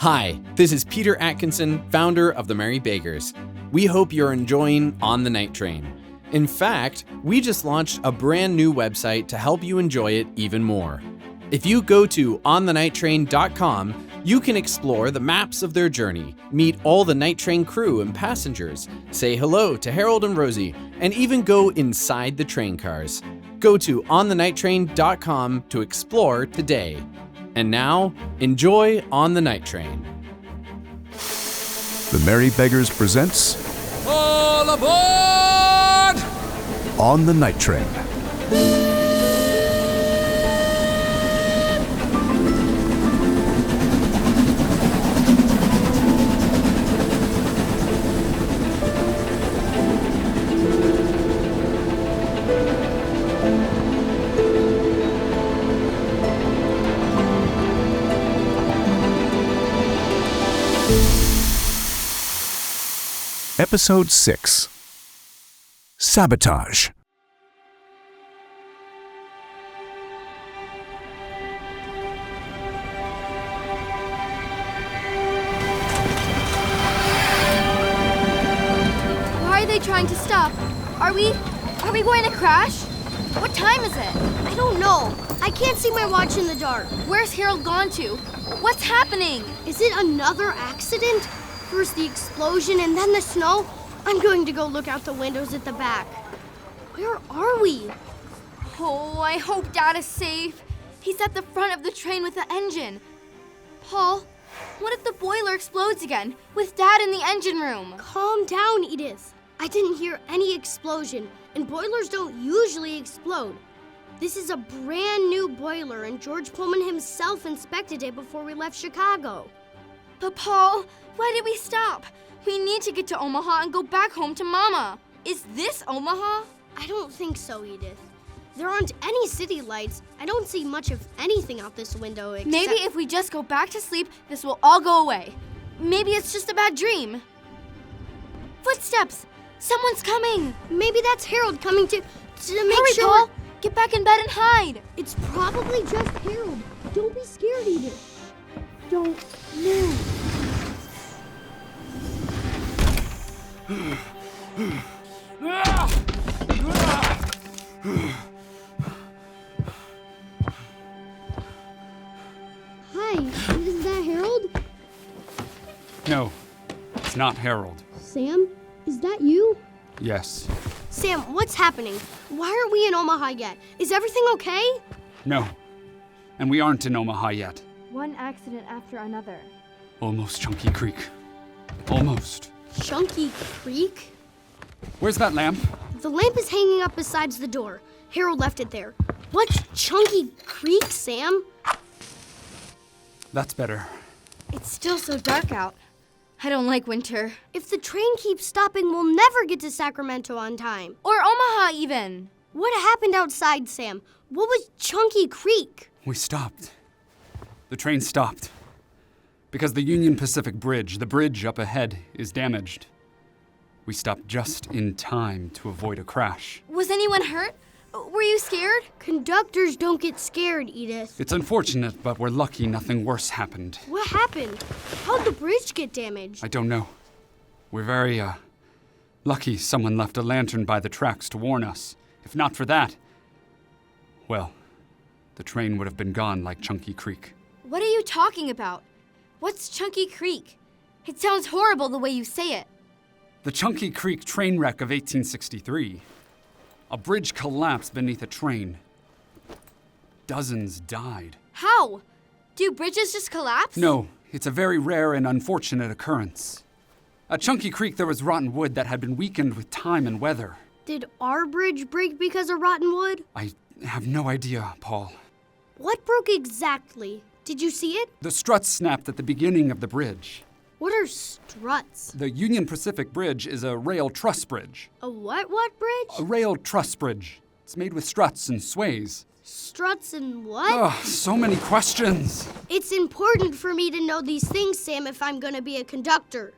Hi, this is Peter Atkinson, founder of the Merry Bakers. We hope you're enjoying On the Night Train. In fact, we just launched a brand new website to help you enjoy it even more. If you go to onthenighttrain.com, you can explore the maps of their journey, meet all the night train crew and passengers, say hello to Harold and Rosie, and even go inside the train cars. Go to onthenighttrain.com to explore today. And now, enjoy On the Night Train. The Merry Beggars presents All aboard! On the Night Train. Episode 6. Sabotage. Why are they trying to stop? Are we going to crash? What time is it? I don't know. I can't see my watch in the dark. Where's Harold gone to? What's happening? Is it another accident? First the explosion and then the snow? I'm going to go look out the windows at the back. Where are we? Oh, I hope Dad is safe. He's at the front of the train with the engine. Paul, what if the boiler explodes again with Dad in the engine room? Calm down, Edith. I didn't hear any explosion, and boilers don't usually explode. This is a brand new boiler, and George Pullman himself inspected it before we left Chicago. But Paul, why did we stop? We need to get to Omaha and go back home to Mama. Is this Omaha? I don't think so, Edith. There aren't any city lights. I don't see much of anything out this window except... Maybe if we just go back to sleep, this will all go away. Maybe it's just a bad dream. Footsteps! Someone's coming! Maybe that's Harold coming to make Hurry, sure... Paul! Get back in bed and hide! It's probably just Harold. Don't be scared, Edith. Don't move. Hi, is that Harold? No, it's not Harold. Sam, is that you? Yes. Sam, what's happening? Why aren't we in Omaha yet? Is everything okay? No. And we aren't in Omaha yet. One accident after another. Almost Chunky Creek. Almost. Chunky Creek? Where's that lamp? The lamp is hanging up beside the door. Harold left it there. What's Chunky Creek, Sam? That's better. It's still so dark out. I don't like winter. If the train keeps stopping, we'll never get to Sacramento on time. Or Omaha, even. What happened outside, Sam? What was Chunky Creek? We stopped. The train stopped. Because the Union Pacific Bridge, the bridge up ahead, is damaged. We stopped just in time to avoid a crash. Was anyone hurt? Were you scared? Conductors don't get scared, Edith. It's unfortunate, but we're lucky nothing worse happened. What happened? How'd the bridge get damaged? I don't know. We're very, lucky someone left a lantern by the tracks to warn us. If not for that, well, the train would have been gone like Chunky Creek. What are you talking about? What's Chunky Creek? It sounds horrible the way you say it. The Chunky Creek train wreck of 1863. A bridge collapsed beneath a train. Dozens died. How? Do bridges just collapse? No, it's a very rare and unfortunate occurrence. At Chunky Creek, there was rotten wood that had been weakened with time and weather. Did our bridge break because of rotten wood? I have no idea, Paul. What broke exactly? Did you see it? The struts snapped at the beginning of the bridge. What are struts? The Union Pacific Bridge is a rail truss bridge. A what bridge? A rail truss bridge. It's made with struts and sways. Struts and what? Oh, so many questions. It's important for me to know these things, Sam, if I'm gonna be a conductor.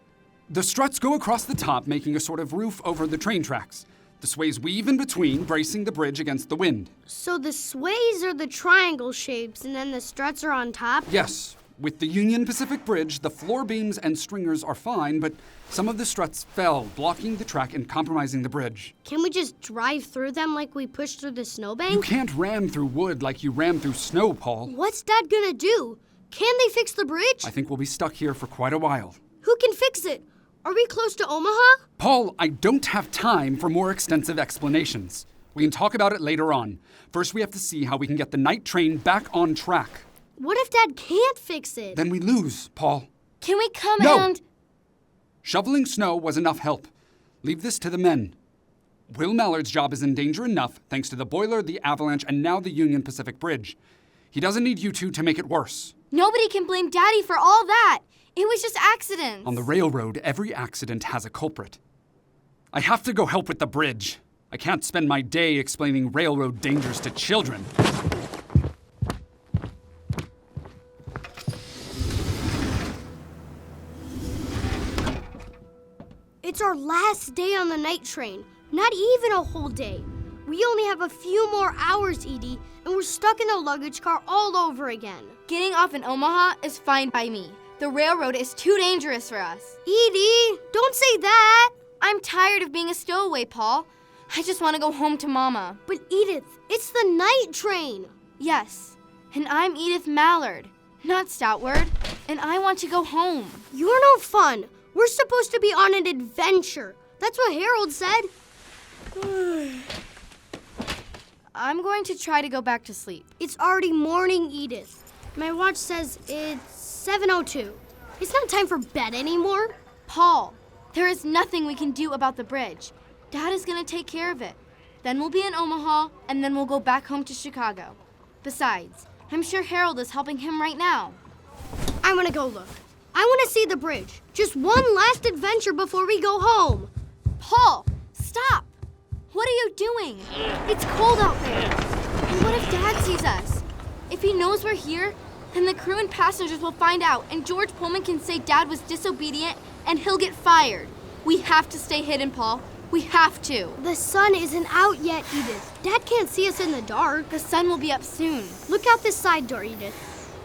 The struts go across the top, making a sort of roof over the train tracks. The sways weave in between, bracing the bridge against the wind. So the sways are the triangle shapes, and then the struts are on top? Yes. With the Union Pacific Bridge, the floor beams and stringers are fine, but some of the struts fell, blocking the track and compromising the bridge. Can we just drive through them like we pushed through the snowbank? You can't ram through wood like you ram through snow, Paul. What's Dad gonna do? Can they fix the bridge? I think we'll be stuck here for quite a while. Who can fix it? Are we close to Omaha? Paul, I don't have time for more extensive explanations. We can talk about it later on. First, we have to see how we can get the night train back on track. What if Dad can't fix it? Then we lose, Paul. Can we come No! and... Shoveling snow was enough help. Leave this to the men. Will Mallard's job is in danger enough thanks to the boiler, the avalanche, and now the Union Pacific Bridge. He doesn't need you two to make it worse. Nobody can blame Daddy for all that. It was just accidents. On the railroad, every accident has a culprit. I have to go help with the bridge. I can't spend my day explaining railroad dangers to children. It's our last day on the night train. Not even a whole day. We only have a few more hours, Edie, and we're stuck in a luggage car all over again. Getting off in Omaha is fine by me. The railroad is too dangerous for us. Edie, don't say that! I'm tired of being a stowaway, Paul. I just want to go home to Mama. But Edith, it's the night train. Yes, and I'm Edith Mallard, not Stoutward, and I want to go home. You're no fun. We're supposed to be on an adventure. That's what Harold said. I'm going to try to go back to sleep. It's already morning, Edith. My watch says it's 7:02. It's not time for bed anymore. Paul, there is nothing we can do about the bridge. Dad is going to take care of it. Then we'll be in Omaha, and then we'll go back home to Chicago. Besides, I'm sure Harold is helping him right now. I want to go look. I want to see the bridge. Just one last adventure before we go home. Paul, stop! What are you doing? It's cold out there. And what if Dad sees us? If he knows we're here, then the crew and passengers will find out, and George Pullman can say Dad was disobedient, and he'll get fired. We have to stay hidden, Paul. We have to. The sun isn't out yet, Edith. Dad can't see us in the dark. The sun will be up soon. Look out this side door, Edith.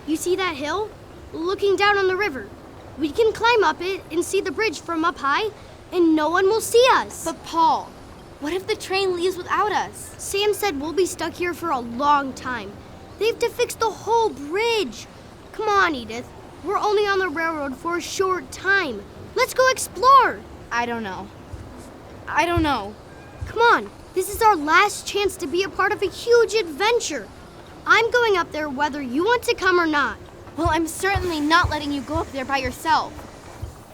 You see that hill? Looking down on the river. We can climb up it and see the bridge from up high, and no one will see us. But Paul, what if the train leaves without us? Sam said we'll be stuck here for a long time. They have to fix the whole bridge. Come on, Edith. We're only on the railroad for a short time. Let's go explore. I don't know. Come on. This is our last chance to be a part of a huge adventure. I'm going up there whether you want to come or not. Well, I'm certainly not letting you go up there by yourself.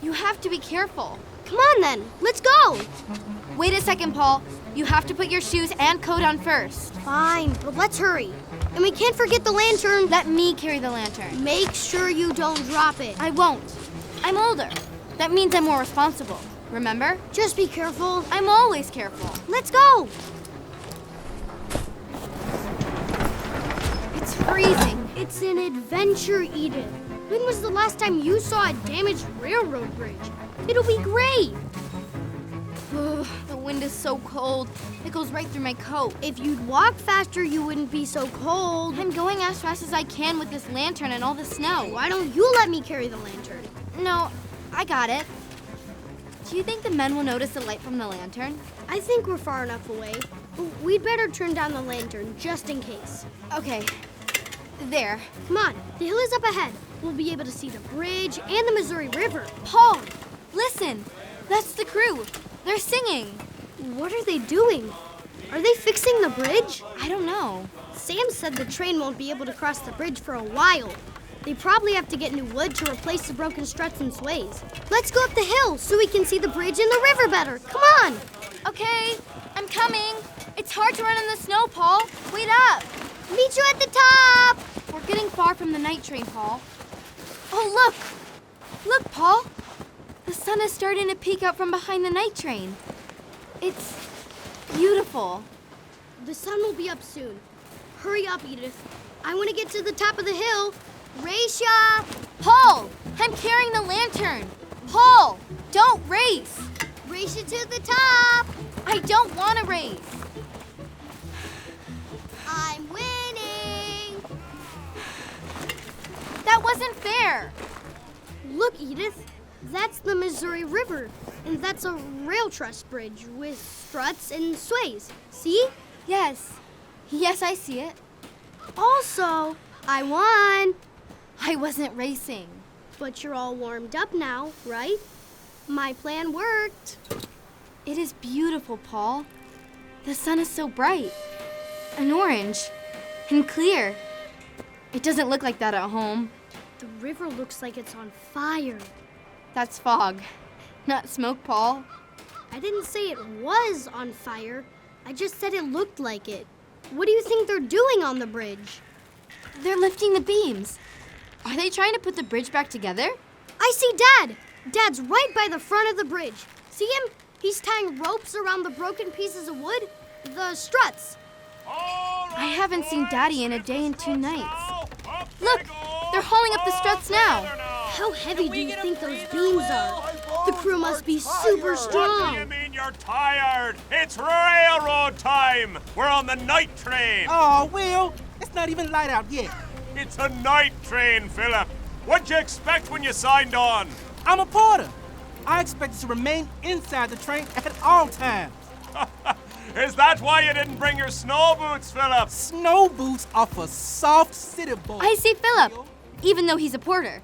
You have to be careful. Come on then. Let's go. Wait a second, Paul. You have to put your shoes and coat on first. Fine, but let's hurry. And we can't forget the lantern. Let me carry the lantern. Make sure you don't drop it. I won't. I'm older. That means I'm more responsible. Remember? Just be careful. I'm always careful. Let's go. It's freezing. It's an adventure, Edith. When was the last time you saw a damaged railroad bridge? It'll be great. Ugh, the wind is so cold. It goes right through my coat. If you'd walk faster, you wouldn't be so cold. I'm going as fast as I can with this lantern and all the snow. Why don't you let me carry the lantern? No, I got it. Do you think the men will notice the light from the lantern? I think we're far enough away. We'd better turn down the lantern just in case. Okay. There. Come on, the hill is up ahead. We'll be able to see the bridge and the Missouri River. Paul, listen. That's the crew. They're singing. What are they doing? Are they fixing the bridge? I don't know. Sam said the train won't be able to cross the bridge for a while. They probably have to get new wood to replace the broken struts and sways. Let's go up the hill so we can see the bridge and the river better. Come on! Okay, I'm coming. It's hard to run in the snow, Paul. Wait up. Meet you at the top! We're getting far from the night train, Paul. Oh, look! Look, Paul. The sun is starting to peek out from behind the night train. It's beautiful. The sun will be up soon. Hurry up, Edith. I want to get to the top of the hill. Racia! Paul, I'm carrying the lantern. Paul, don't race. Race it to the top. I don't want to race. I'm winning. That wasn't fair. Look, Edith, that's the Missouri River, and that's a rail truss bridge with struts and sways. See? Yes, I see it. Also, I won. I wasn't racing. But you're all warmed up now, right? My plan worked. It is beautiful, Paul. The sun is so bright and orange and clear. It doesn't look like that at home. The river looks like it's on fire. That's fog, not smoke, Paul. I didn't say it was on fire. I just said it looked like it. What do you think they're doing on the bridge? They're lifting the beams. Are they trying to put the bridge back together? I see Dad! Dad's right by the front of the bridge. See him? He's tying ropes around the broken pieces of wood, the struts. I haven't seen Daddy in a day and 2 nights. Look, they're hauling up the struts now. How heavy do you think those beams are? The crew must be super What do strong. you mean you're tired? It's railroad time! We're on the night train! Oh, Will, it's not even light out yet. It's a night train, Philip! What'd you expect when you signed on? I'm a porter. I expected to remain inside the train at all times. Is that why you didn't bring your snow boots, Philip? Snow boots are for soft city boys. I see Philip, even though he's a porter.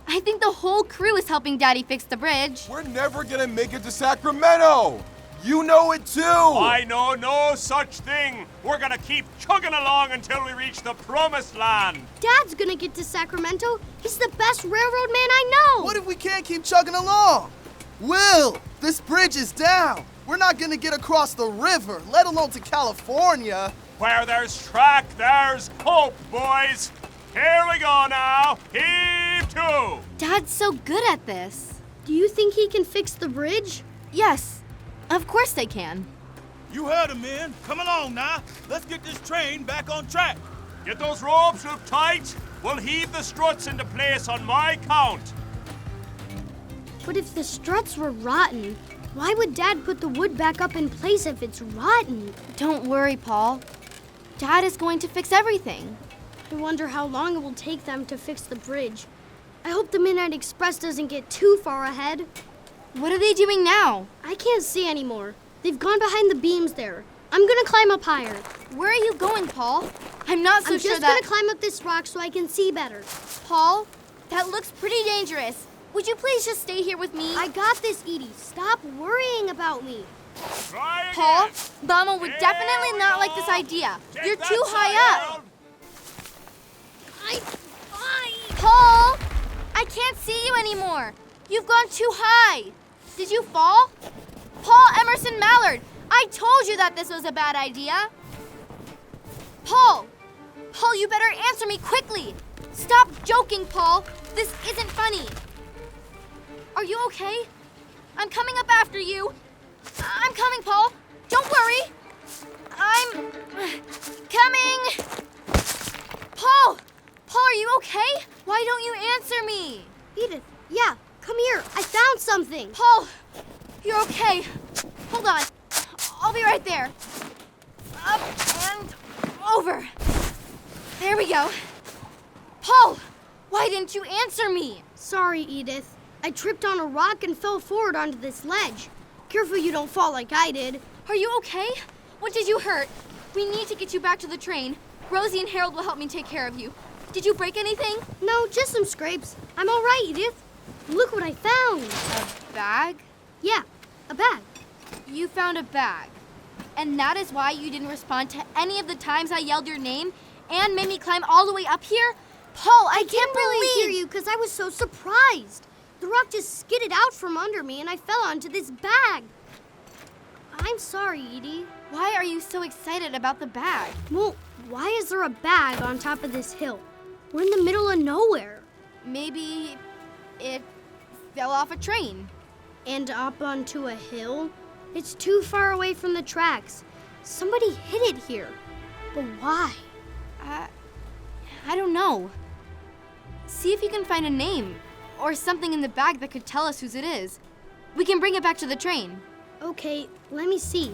I think the whole crew is helping Daddy fix the bridge. We're never gonna make it to Sacramento! You know it too! I know no such thing. We're gonna keep chugging along until we reach the promised land. Dad's gonna get to Sacramento. He's the best railroad man I know. What if we can't keep chugging along? Will, this bridge is down. We're not gonna get across the river, let alone to California. Where there's track, there's hope, boys. Here we go now. Heave to! Dad's so good at this. Do you think he can fix the bridge? Yes, of course they can. You heard him, man. Come along now. Let's get this train back on track. Get those ropes looped tight. We'll heave the struts into place on my count. But if the struts were rotten, why would Dad put the wood back up in place if it's rotten? Don't worry, Paul. Dad is going to fix everything. I wonder how long it will take them to fix the bridge. I hope the Midnight Express doesn't get too far ahead. What are they doing now? I can't see anymore. They've gone behind the beams there. I'm gonna climb up higher. Where are you going, Paul? I'm not so I'm sure just that... gonna climb up this rock so I can see better. Paul, that looks pretty dangerous. Would you please just stay here with me? I got this, Edie. Stop worrying about me. Try again. Paul, Mama would Here definitely we not go. like this idea. Take You're that too side, high up. Harold. Paul, I can't see you anymore. You've gone too high. Did you fall? Paul Emerson Mallard, I told you that this was a bad idea. Paul, you better answer me quickly. Stop joking, Paul. This isn't funny. Are you okay? I'm coming up after you. I'm coming, Paul. Don't worry. I'm coming. Paul, are you okay? Why don't you answer me? Edith, yeah, come here. I found something. Paul, you're okay. Hold on. I'll be right there. Up and over. There we go. Paul, why didn't you answer me? Sorry, Edith. I tripped on a rock and fell forward onto this ledge. Careful you don't fall like I did. Are you okay? What did you hurt? We need to get you back to the train. Rosie and Harold will help me take care of you. Did you break anything? No, just some scrapes. I'm all right, Edith. Look what I found. A bag? Yeah, a bag. You found a bag. And that is why you didn't respond to any of the times I yelled your name and made me climb all the way up here? Paul, I can't really hear believe you because I was so surprised. The rock just skidded out from under me and I fell onto this bag. I'm sorry, Edie. Why are you so excited about the bag? Well, why is there a bag on top of this hill? We're in the middle of nowhere. Maybe it fell off a train. And up onto a hill? It's too far away from the tracks. Somebody hid it here. But why? I don't know. See if you can find a name or something in the bag that could tell us whose it is. We can bring it back to the train. Okay, let me see.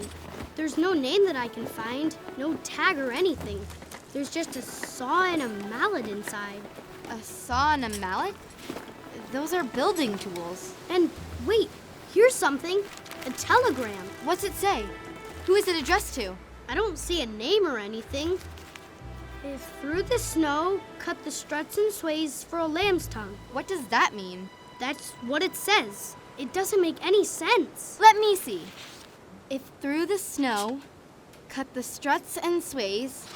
There's no name that I can find, no tag or anything. There's just a saw and a mallet inside. A saw and a mallet? Those are building tools. And wait, here's something. A telegram. What's it say? Who is it addressed to? I don't see a name or anything. If through the snow, cut the struts and sways for a lamb's tongue. What does that mean? That's what it says. It doesn't make any sense. Let me see. If through the snow, cut the struts and sways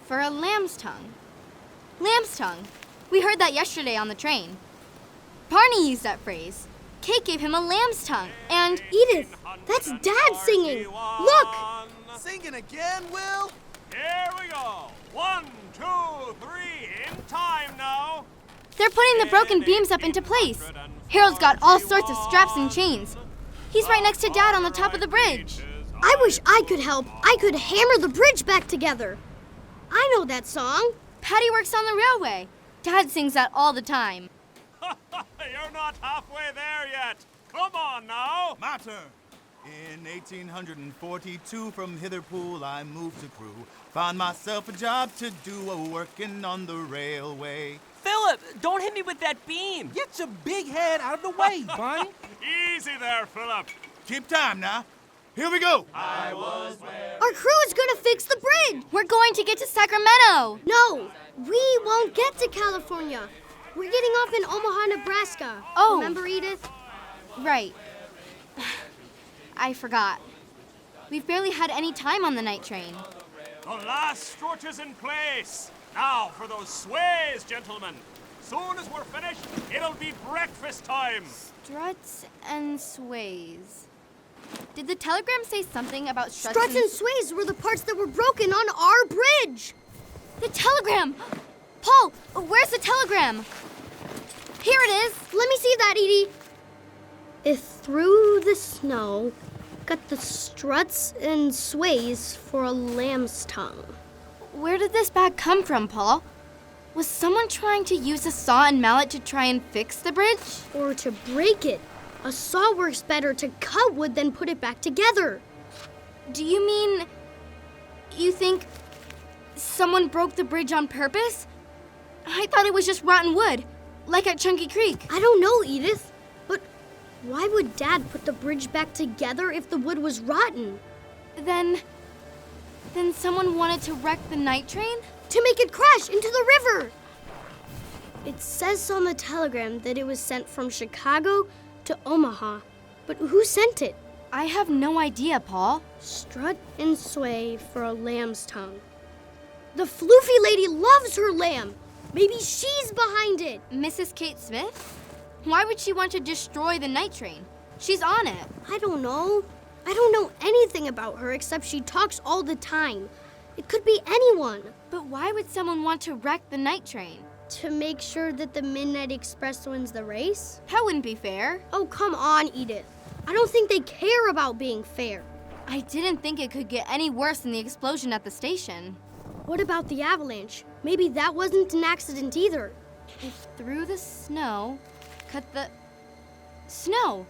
for a lamb's tongue. Lamb's tongue. We heard that yesterday on the train. Barney used that phrase. Kate gave him a lamb's tongue. And Edith, that's Dad singing. Look! Singing again, Will? Here we go. 1, 2, 3, in time now. they're putting the broken beams up into place. Harold's got all sorts of straps and chains. He's right next to Dad on the top of the bridge. I wish I could help. I could hammer the bridge back together. I know that song. Patty works on the railway. Dad sings that all the time. You're not halfway there yet. Come on now. My turn. In 1842 from Hitherpool I moved to Crewe. Found myself a job to do working on the railway. Philip, don't hit me with that beam. Get your big head out of the way, Barney. Easy there, Philip. Keep time now. Here we go. Our crew is gonna fix the bridge. We're going to get to Sacramento. No, we won't get to California. We're getting off in Omaha, Nebraska. Oh. Remember, Edith? Right. I forgot. We've barely had any time on the night train. The last strut is in place. Now for those sways, gentlemen. Soon as we're finished, it'll be breakfast time. Struts and sways. Did the telegram say something about Struts and sways were the parts that were broken on our bridge. The telegram! Paul, where's the telegram? Here it is. Let me see that, Edie. If through the snow, cut the struts and sways for a lamb's tongue. Where did this bag come from, Paul? Was someone trying to use a saw and mallet to try and fix the bridge? Or to break it. A saw works better to cut wood than put it back together. Do you mean you think someone broke the bridge on purpose? I thought it was just rotten wood, like at Chunky Creek. I don't know, Edith. But why would Dad put the bridge back together if the wood was rotten? Then someone wanted to wreck the night train? To make it crash into the river. It says on the telegram that it was sent from Chicago to Omaha. But who sent it? I have no idea, Paul. Strut and sway for a lamb's tongue. The floofy lady loves her lamb. Maybe she's behind it. Mrs. Kate Smith? Why would she want to destroy the night train? She's on it. I don't know. I don't know anything about her except she talks all the time. It could be anyone. But why would someone want to wreck the night train? To make sure that the Midnight Express wins the race? That wouldn't be fair. Oh, come on, Edith. I don't think they care about being fair. I didn't think it could get any worse than the explosion at the station. What about the avalanche? Maybe that wasn't an accident either. If through the snow, cut the... Snow!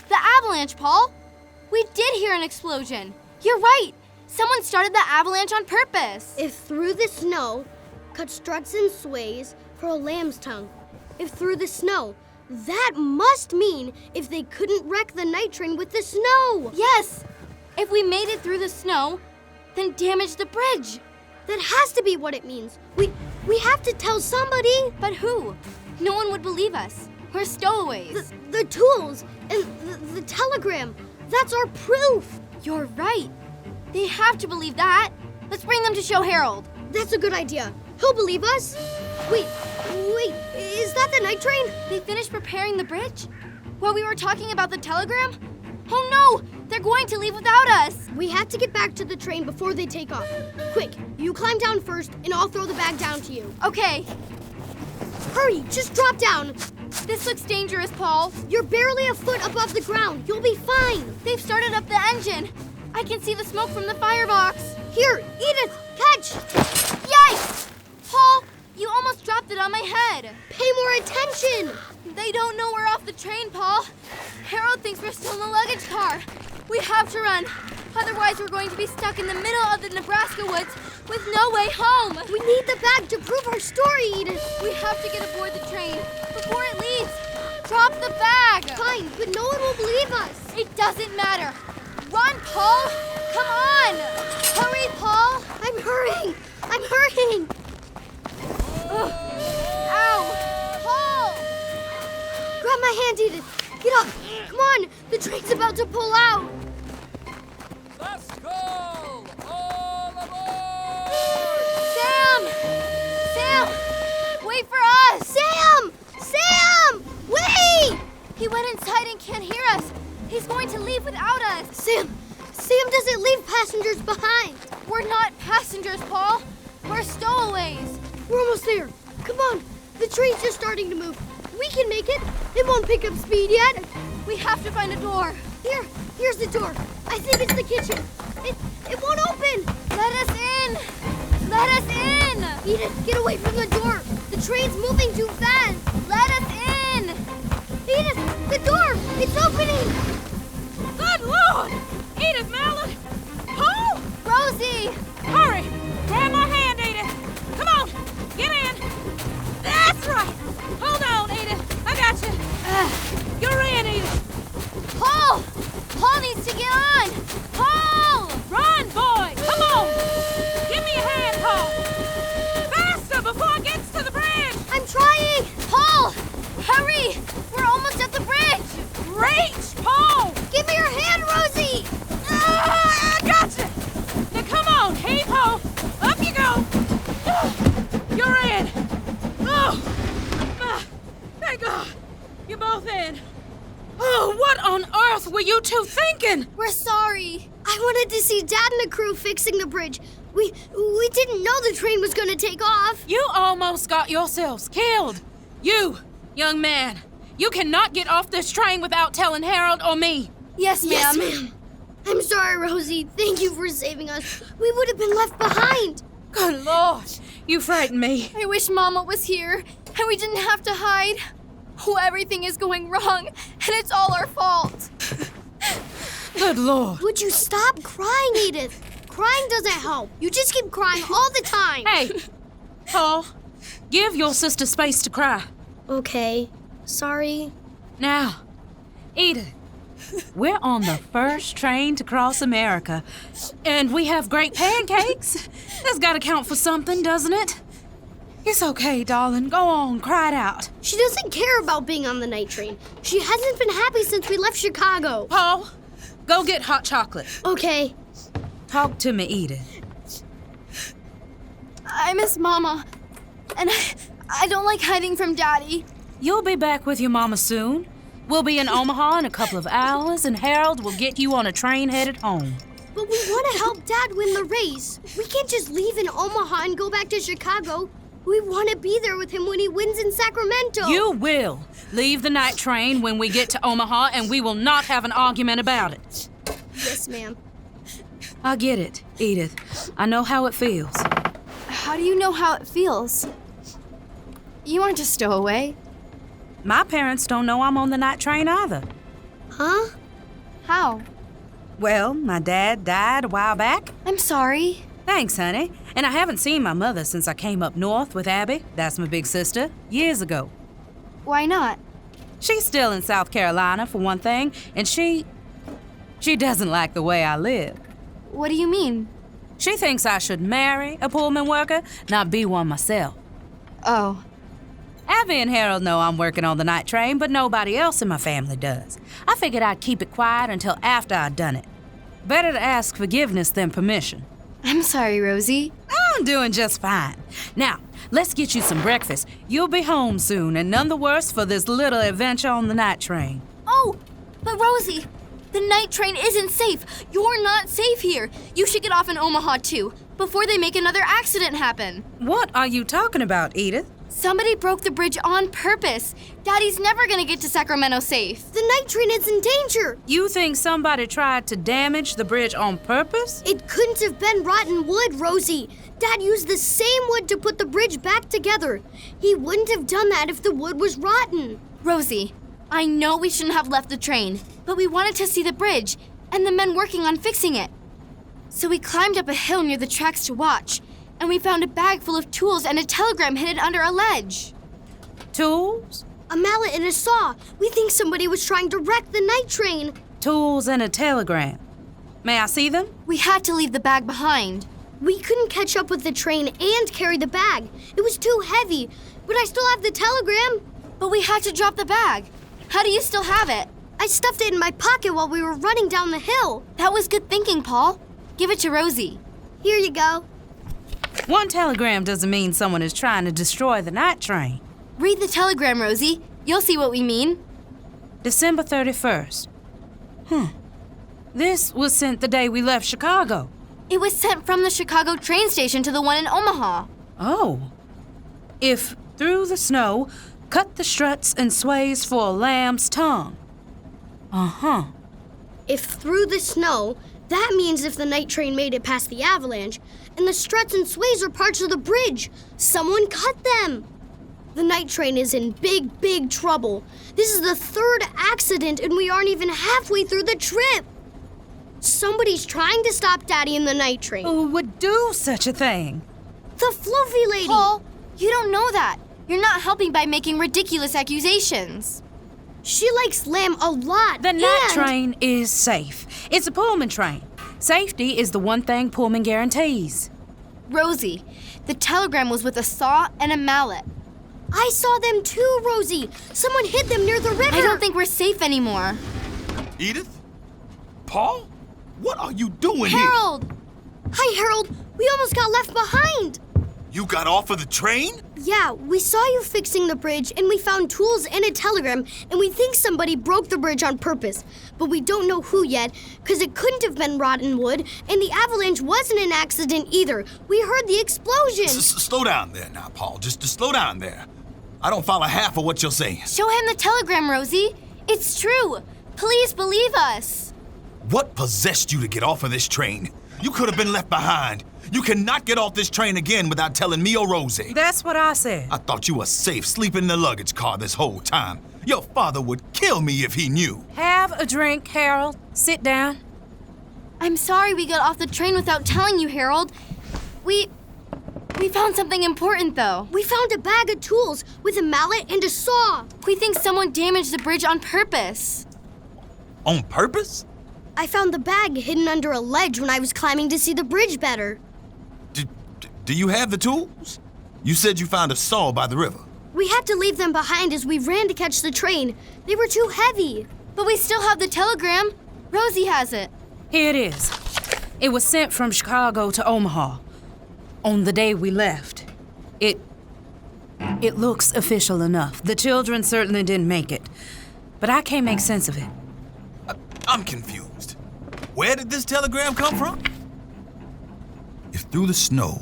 The avalanche, Paul! We did hear an explosion. You're right. Someone started the avalanche on purpose. If through the snow, cut struts and sways for a lamb's tongue. If through the snow, that must mean if they couldn't wreck the night train with the snow. Yes! If we made it through the snow, then damage the bridge. That has to be what it means. We have to tell somebody. But who? No one would believe us. We're stowaways. The tools and the telegram. That's our proof. You're right. They have to believe that. Let's bring them to show Harold. That's a good idea. He'll believe us. Wait, is that the night train? They finished preparing the bridge? While we were talking about the telegram? Oh no! They're going to leave without us! We have to get back to the train before they take off. Quick, you climb down first, and I'll throw the bag down to you. Okay. Hurry, just drop down. This looks dangerous, Paul. You're barely a foot above the ground. You'll be fine. They've started up the engine. I can see the smoke from the firebox. Here, Edith, catch! Yikes! Paul, you almost dropped it on my head. Pay more attention. They don't know we're off the train, Paul. Harold thinks we're still in the luggage car. We have to run. Otherwise, we're going to be stuck in the middle of the Nebraska woods with no way home. We need the bag to prove our story, Edith. We have to get aboard the train before it leaves. Drop the bag. Fine, but no one will believe us. It doesn't matter. Run, Paul. Come on. Hurry, Paul. I'm hurrying. Ugh. Ow. Paul. Grab my hand, Edith. Get up. Come on. The train's about to pull out. Let's go! All aboard! Sam, wait for us. Sam, wait! He went inside and can't hear us. He's going to leave without us. Sam doesn't leave passengers behind. We're not passengers, Paul. We're stowaways. We're almost there. Come on. The train's just starting to move. We can make it. It won't pick up speed yet. We have to find a door. Here's the door. I think it's the kitchen. It won't open. Let us in. Let us in. Edith, get away from the door. The train's moving too fast. Let us in. Edith, the door. It's opening. Good Lord! Edith Mallard! Paul! Rosie! Hurry! Grab my hand, Edith! Come on! Get in! That's right! Hold on, Edith! I got you! You're in, Edith! Paul! Paul needs to get on! Paul! Run, boy! Come on! Give me a hand, Paul! Faster before it gets to the bridge! I'm trying! Paul! Hurry! We're almost at the bridge! Reach, Paul! Give me your hand, Rosie! I got you! Now come on, heave ho! Up you go! You're in! Oh! Thank God! You're both in! Oh, what on earth were you two thinking? We're sorry. I wanted to see Dad and the crew fixing the bridge. We didn't know the train was gonna take off. You almost got yourselves killed. You, young man, you cannot get off this train without telling Harold or me. Yes, ma'am. Yes, ma'am. I'm sorry, Rosie. Thank you for saving us. We would have been left behind. Good Lord, you frightened me. I wish Mama was here and we didn't have to hide. Oh, everything is going wrong and it's all our fault. Good Lord. Would you stop crying, Edith? Crying doesn't help. You just keep crying all the time. Hey, Paul, give your sister space to cry. Okay. Sorry. Now, Edith, we're on the first train to cross America, and we have great pancakes. That's gotta count for something, doesn't it? It's okay, darling. Go on, cry it out. She doesn't care about being on the night train. She hasn't been happy since we left Chicago. Paul, go get hot chocolate. Okay. Talk to me, Edith. I miss Mama, and I don't like hiding from Daddy. You'll be back with your mama soon. We'll be in Omaha in a couple of hours, and Harold will get you on a train headed home. But we want to help Dad win the race. We can't just leave in Omaha and go back to Chicago. We want to be there with him when he wins in Sacramento. You will leave the night train when we get to Omaha, and we will not have an argument about it. Yes, ma'am. I get it, Edith. I know how it feels. How do you know how it feels? You aren't a stowaway. My parents don't know I'm on the night train either. Huh? How? Well, my dad died a while back. I'm sorry. Thanks, honey. And I haven't seen my mother since I came up north with Abby, that's my big sister, years ago. Why not? She's still in South Carolina, for one thing, and she doesn't like the way I live. What do you mean? She thinks I should marry a Pullman worker, not be one myself. Oh. Abby and Harold know I'm working on the night train, but nobody else in my family does. I figured I'd keep it quiet until after I'd done it. Better to ask forgiveness than permission. I'm sorry, Rosie. I'm doing just fine. Now, let's get you some breakfast. You'll be home soon, and none the worse for this little adventure on the night train. Oh, but Rosie, the night train isn't safe. You're not safe here. You should get off in Omaha, too, before they make another accident happen. What are you talking about, Edith? Somebody broke the bridge on purpose. Daddy's never gonna get to Sacramento safe. The night train is in danger. You think somebody tried to damage the bridge on purpose? It couldn't have been rotten wood, Rosie. Dad used the same wood to put the bridge back together. He wouldn't have done that if the wood was rotten. Rosie, I know we shouldn't have left the train, but we wanted to see the bridge and the men working on fixing it. So we climbed up a hill near the tracks to watch, and we found a bag full of tools and a telegram hidden under a ledge. Tools? A mallet and a saw. We think somebody was trying to wreck the night train. Tools and a telegram. May I see them? We had to leave the bag behind. We couldn't catch up with the train and carry the bag. It was too heavy, but I still have the telegram. But we had to drop the bag. How do you still have it? I stuffed it in my pocket while we were running down the hill. That was good thinking, Paul. Give it to Rosie. Here you go. One telegram doesn't mean someone is trying to destroy the night train. Read the telegram, Rosie. You'll see what we mean. December 31st. This was sent the day we left Chicago. It was sent from the Chicago train station to the one in Omaha. Oh. If through the snow, cut the struts and sways for a lamb's tongue. Uh-huh. If through the snow, that means if the night train made it past the avalanche, and the struts and sways are parts of the bridge. Someone cut them. The night train is in big, big trouble. This is the third accident, and we aren't even halfway through the trip. Somebody's trying to stop Daddy in the night train. Who would do such a thing? The fluffy lady. Paul, you don't know that. You're not helping by making ridiculous accusations. She likes lamb a lot. The night train is safe. It's a Pullman train. Safety is the one thing Pullman guarantees. Rosie, the telegram was with a saw and a mallet. I saw them too, Rosie. Someone hid them near the river. I don't think we're safe anymore. Edith? Paul? What are you doing Harold! Hi, Harold. We almost got left behind. here? You got off of the train? Yeah, we saw you fixing the bridge, and we found tools and a telegram, and we think somebody broke the bridge on purpose. But we don't know who yet, because it couldn't have been rotten wood, and the avalanche wasn't an accident either. We heard the explosion. Slow down there now, Paul. Just slow down there. I don't follow half of what you're saying. Show him the telegram, Rosie. It's true. Please believe us. What possessed you to get off of this train? You could have been left behind. You cannot get off this train again without telling me or Rosie. That's what I said. I thought you were safe sleeping in the luggage car this whole time. Your father would kill me if he knew. Have a drink, Harold. Sit down. I'm sorry we got off the train without telling you, Harold. We found something important, though. We found a bag of tools with a mallet and a saw. We think someone damaged the bridge on purpose. On purpose? I found the bag hidden under a ledge when I was climbing to see the bridge better. Do you have the tools? You said you found a saw by the river. We had to leave them behind as we ran to catch the train. They were too heavy. But we still have the telegram. Rosie has it. Here it is. It was sent from Chicago to Omaha on the day we left. It looks official enough. The children certainly didn't make it. But I can't make sense of it. I'm confused. Where did this telegram come from? If through the snow,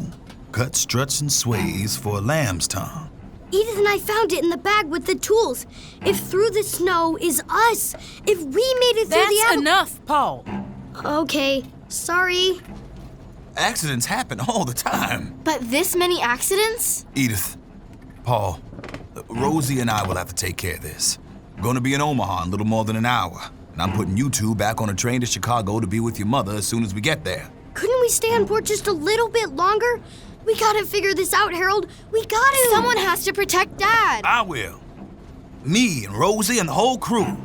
cut struts and sways for a lamb's tongue. Edith and I found it in the bag with the tools. If through the snow is us, if we made it through That's enough, Paul. Okay, sorry. Accidents happen all the time. But this many accidents? Edith, Paul, Rosie and I will have to take care of this. We're going to be in Omaha in a little more than an hour. And I'm putting you two back on a train to Chicago to be with your mother as soon as we get there. Couldn't we stay on board just a little bit longer? We gotta figure this out, Harold. We gotta. Someone has to protect Dad. I will. Me and Rosie and the whole crew.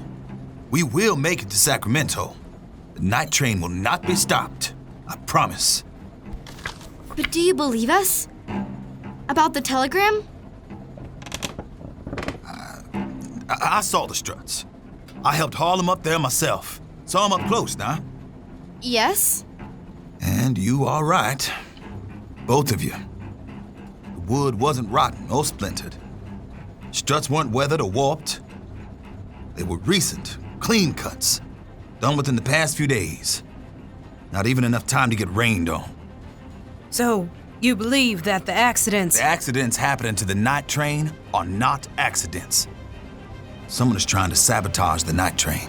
We will make it to Sacramento. The night train will not be stopped. I promise. But do you believe us? About the telegram? I saw the struts. I helped haul them up there myself. Saw them up close now. Yes. And you are right. Both of you. The wood wasn't rotten or splintered. Struts weren't weathered or warped. They were recent, clean cuts, done within the past few days. Not even enough time to get rained on. So, you believe that the accidents... The accidents happening to the night train are not accidents. Someone is trying to sabotage the night train.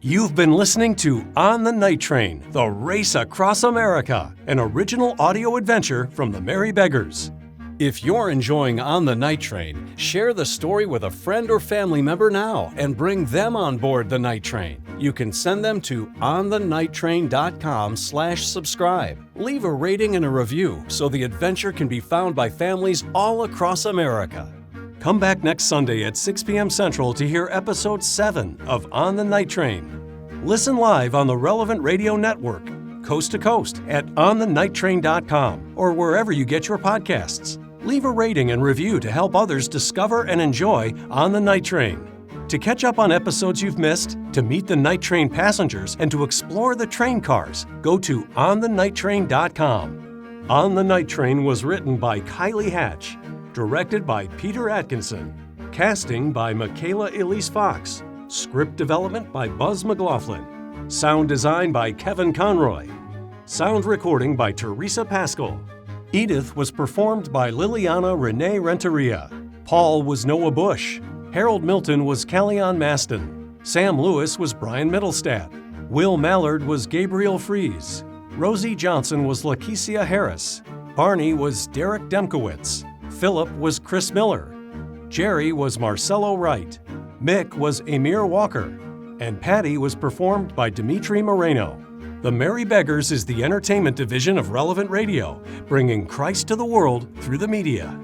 You've been listening to On the Night Train, the Race Across America, an original audio adventure from the Merry Beggars. If you're enjoying On the Night Train, share the story with a friend or family member now and bring them on board the Night Train. You can send them to onthenighttrain.com/subscribe. Leave a rating and a review so the adventure can be found by families all across America. Come back next Sunday at 6 p.m. Central to hear Episode 7 of On the Night Train. Listen live on the Relevant Radio Network, coast to coast at onthenighttrain.com or wherever you get your podcasts. Leave a rating and review to help others discover and enjoy On the Night Train. To catch up on episodes you've missed, to meet the Night Train passengers, and to explore the train cars, go to onthenighttrain.com. On the Night Train was written by Kylie Hatch, directed by Peter Atkinson, casting by Michaela Elise Fox, script development by Buzz McLaughlin, sound design by Kevin Conroy, sound recording by Teresa Pascal. Edith was performed by Liliana Renee Renteria. Paul was Noah Bush. Harold Milton was Callion Maston. Sam Lewis was Brian Middlestadt. Will Mallard was Gabriel Fries. Rosie Johnson was Lakecia Harris. Barney was Derek Demkowitz. Philip was Chris Miller. Jerry was Marcelo Wright. Mick was Amir Walker. And Patty was performed by Dimitri Moreno. The Merry Beggars is the entertainment division of Relevant Radio, bringing Christ to the world through the media.